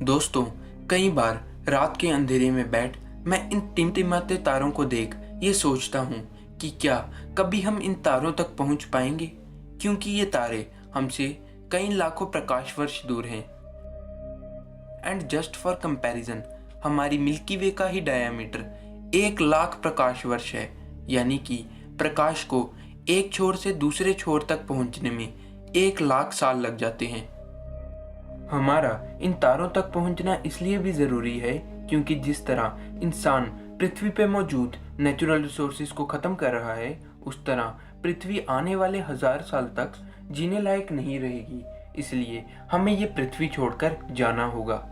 दोस्तों, कई बार रात के अंधेरे में बैठ मैं इन टिमटिमाते तारों को देख ये सोचता हूँ कि क्या कभी हम इन तारों तक पहुँच पाएंगे, क्योंकि ये तारे हमसे कई लाखों प्रकाश वर्ष दूर हैं। एंड जस्ट फॉर कंपैरिजन, हमारी मिल्की वे का ही डायमीटर 1 लाख प्रकाश वर्ष है, यानी कि प्रकाश को एक छोर से दूसरे छोर तक पहुंचने में 1 लाख साल लग जाते हैं। हमारा इन तारों तक पहुंचना इसलिए भी जरूरी है क्योंकि जिस तरह इंसान पृथ्वी पे मौजूद नेचुरल रिसोर्सेज को खत्म कर रहा है, उस तरह पृथ्वी आने वाले 1000 साल तक जीने लायक नहीं रहेगी। इसलिए हमें ये पृथ्वी छोड़कर जाना होगा।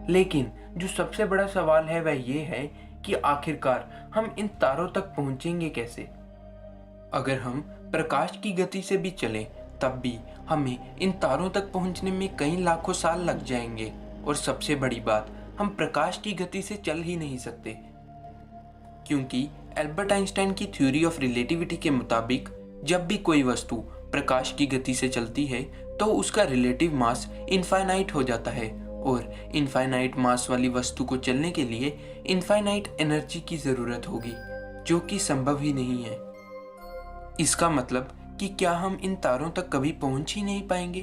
लेकिन जो सबसे बड़ा सवाल है वह ये है कि आखिरकार हम इन तारों तक पहुंचेंगे कैसे। अगर हम प्रकाश की गति से भी चलें तब भी हमें इन तारों तक पहुंचने में कई लाखों साल लग जाएंगे। और सबसे बड़ी बात, हम प्रकाश की गति से चल ही नहीं सकते, क्योंकि एल्बर्ट आइंस्टाइन की थ्योरी ऑफ रिलेटिविटी के मुताबिक जब भी कोई वस्तु प्रकाश की गति से चलती है तो उसका रिलेटिव मास इनफाइनाइट हो जाता है, और इनफाइनाइट मास वाली वस्तु को चलने के लिए इनफाइनाइट एनर्जी की ज़रूरत होगी, जो कि संभव ही नहीं है। इसका मतलब कि क्या हम इन तारों तक कभी पहुंच ही नहीं पाएंगे?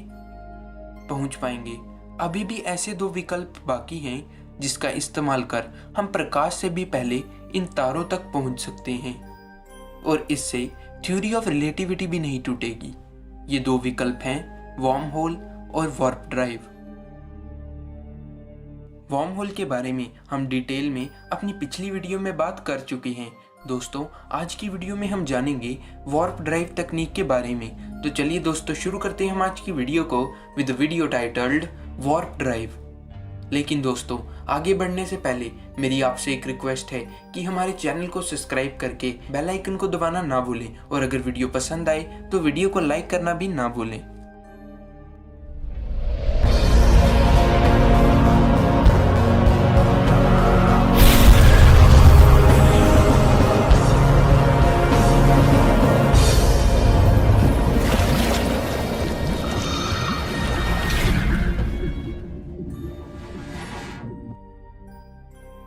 पहुंच पाएंगे। अभी भी ऐसे 2 विकल्प बाकी हैं जिसका इस्तेमाल कर हम प्रकाश से भी पहले इन तारों तक पहुंच सकते हैं, और इससे थ्योरी ऑफ रिलेटिविटी भी नहीं टूटेगी। ये 2 विकल्प हैं वर्म होल और वार्प ड्राइव। वर्म होल के बारे में हम डिटेल में अपनी पिछली वीडियो में बात कर चुके हैं। दोस्तों, आज की वीडियो में हम जानेंगे वार्प ड्राइव तकनीक के बारे में। तो चलिए दोस्तों, शुरू करते हैं हम आज की वीडियो को with video titled warp drive. लेकिन दोस्तों, आगे बढ़ने से पहले मेरी आपसे एक रिक्वेस्ट है कि हमारे चैनल को सब्सक्राइब करके बेल आइकन को दबाना ना भूलें, और अगर वीडियो पसंद आए तो वीडियो को लाइक करना भी ना भूलें।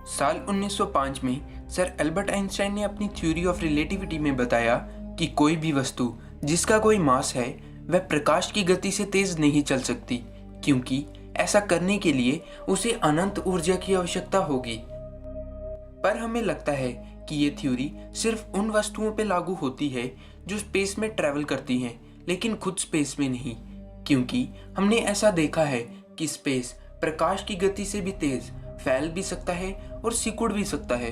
साल 1905 में सर एल्बर्ट आइंस्टाइन ने अपनी थ्योरी ऑफ रिलेटिविटी में बताया कि कोई भी वस्तु जिसका कोई मास है वह प्रकाश की गति से तेज नहीं चल सकती, क्योंकि ऐसा करने के लिए उसे अनंत ऊर्जा की आवश्यकता होगी। पर हमें लगता है कि ये थ्योरी सिर्फ उन वस्तुओं पर लागू होती है जो स्पेस में ट्रैवल करती हैं, लेकिन खुद स्पेस में नहीं, क्योंकि हमने ऐसा देखा है कि स्पेस प्रकाश की गति से भी तेज फैल भी सकता है और सिकुड़ भी सकता है।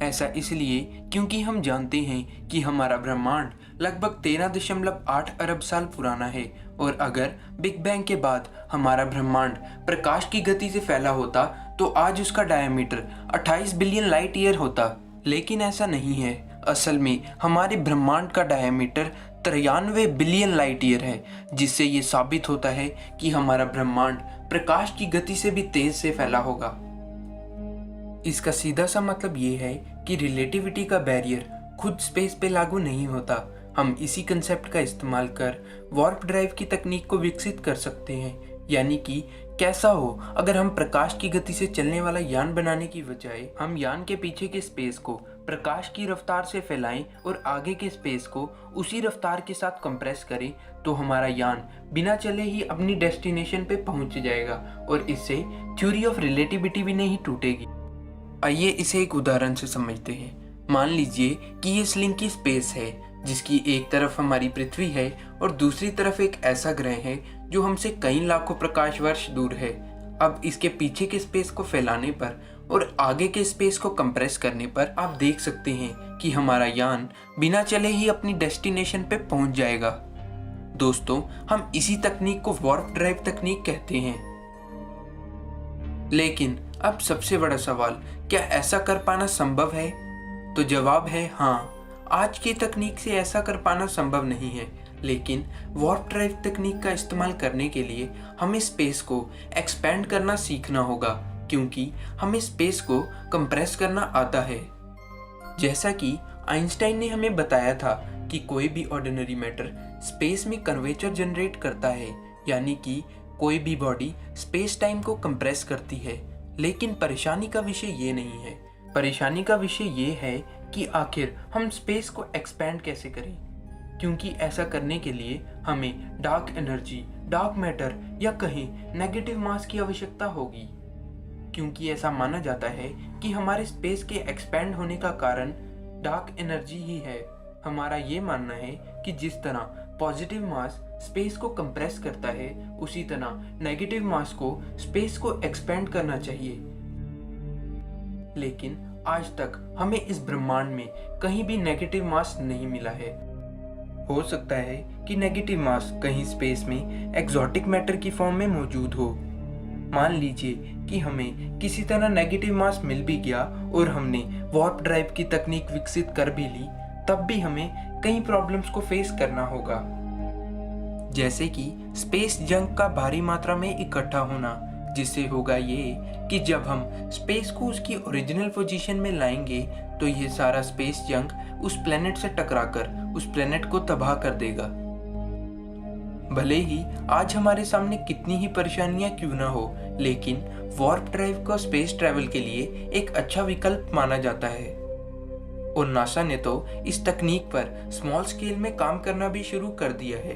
ऐसा इसलिए क्योंकि हम जानते हैं कि हमारा ब्रह्मांड लगभग 13.8 अरब साल पुराना है, और अगर बिग बैंग के बाद हमारा ब्रह्मांड प्रकाश की गति से फैला होता तो आज उसका डायमीटर 28 बिलियन लाइट ईयर होता। लेकिन ऐसा नहीं है। असल में हमारे ब्रह्मांड का डायमीटर 93 बिलियन लाइट ईयर है, जिससे ये साबित होता है कि हमारा ब्रह्मांड प्रकाश की गति से भी तेज से फैला होगा। इसका सीधा सा मतलब ये है कि रिलेटिविटी का बैरियर खुद स्पेस पे लागू नहीं होता। हम इसी कंसेप्ट का इस्तेमाल कर वार्प ड्राइव की तकनीक को विकसित कर सकते हैं, यानी कि कैसा हो अगर हम प्रकाश की गति से चलने वाला यान बनाने की बजाय हम यान के पीछे के स्पेस को प्रकाश की रफ्तार से फैलाएं और आगे के स्पेस को उसी रफ्तार के साथ कंप्रेस करें, तो हमारा यान बिना चले ही अपनी डेस्टिनेशन पे पहुंच जाएगा, और इससे थ्योरी ऑफ रिलेटिविटी भी नहीं टूटेगी। आइए इसे एक उदाहरण से समझते हैं। मान लीजिए कि ये स्लिंकी स्पेस है, जिसकी एक तरफ हमारी पृथ्वी है और दूसरी तरफ एक ऐसा ग्रह है जो हमसे कई लाखों प्रकाश वर्ष दूर है। अब इसके पीछे के स्पेस को फैलाने पर और आगे के स्पेस को कंप्रेस करने पर आप देख सकते हैं कि हमारा यान बिना चले ही अपनी डेस्टिनेशन पे पहुंच जाएगा। दोस्तों, हम इसी तकनीक को वार्प ड्राइव तकनीक कहते हैं। लेकिन अब सबसे बड़ा सवाल, क्या ऐसा कर पाना संभव है? तो जवाब है हाँ। आज की तकनीक से ऐसा कर पाना संभव नहीं है, लेकिन वार्प ड्राइव तकनीक का इस्तेमाल करने के लिए हमें स्पेस को एक्सपेंड करना सीखना होगा, क्योंकि हमें स्पेस को कंप्रेस करना आता है। जैसा कि आइंस्टाइन ने हमें बताया था कि कोई भी ऑर्डिनरी मैटर स्पेस में कर्वेचर जनरेट करता है, यानी कि कोई भी बॉडी स्पेस टाइम को कंप्रेस करती है, लेकिन परेशानी का विषय ये नहीं है। परेशानी का विषय ये है कि आखिर हम स्पेस को एक्सपैंड कैसे करें, क्योंकि ऐसा करने के लिए हमें डार्क एनर्जी, डार्क मैटर या कहीं नेगेटिव मास की आवश्यकता होगी। क्योंकि ऐसा माना जाता है कि हमारे स्पेस के एक्सपैंड होने का कारण डार्क एनर्जी ही है। हमारा ये मानना है कि जिस तरह पॉजिटिव मास स्पेस को कंप्रेस करता है, उसी तरह नेगेटिव मास को स्पेस को एक्सपैंड करना चाहिए। लेकिन आज तक हमें इस ब्रह्मांड में कहीं भी नेगेटिव मास नहीं मिला है। हो सकता है कि नेगेटिव मास कहीं स्पेस में एक्सोटिक मैटर की फॉर्म में मौजूद हो। मान लीजिए कि हमें किसी तरह नेगेटिव मास मिल भी गया और हमने वार्प ड्राइव की तकनीक विकसित कर भी ली, तब भी हमें कई प्रॉब्लम्स को फेस करना होगा। जैसे कि स्पेस जंक का भारी मात्रा में इकट्ठा होना, जिससे होगा ये कि जब हम स्पेस को उसकी ओरिजिनल पोजीशन में लाएंगे तो ये सारा स्पेस जंक उस प्लेनेट से टकराकर उस प्लेनेट को तबाह कर देगा। भले ही आज हमारे सामने कितनी ही परेशानियां क्यों ना हो, लेकिन वार्प ड्राइव को स्पेस ट्रैवल के लिए एक अच्छा विकल्प माना जाता है और नासा ने तो इस तकनीक पर स्मॉल स्केल में काम करना भी शुरू कर दिया है।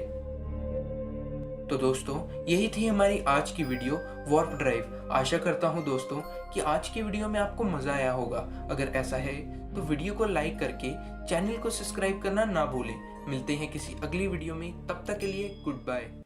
तो दोस्तों, यही थी हमारी आज की वीडियो वार्प ड्राइव। आशा करता हूँ दोस्तों कि आज की वीडियो में आपको मजा आया होगा। अगर ऐसा है तो वीडियो को लाइक करके चैनल को सब्सक्राइब करना ना भूलें। मिलते हैं किसी अगली वीडियो में, तब तक के लिए गुड बाय।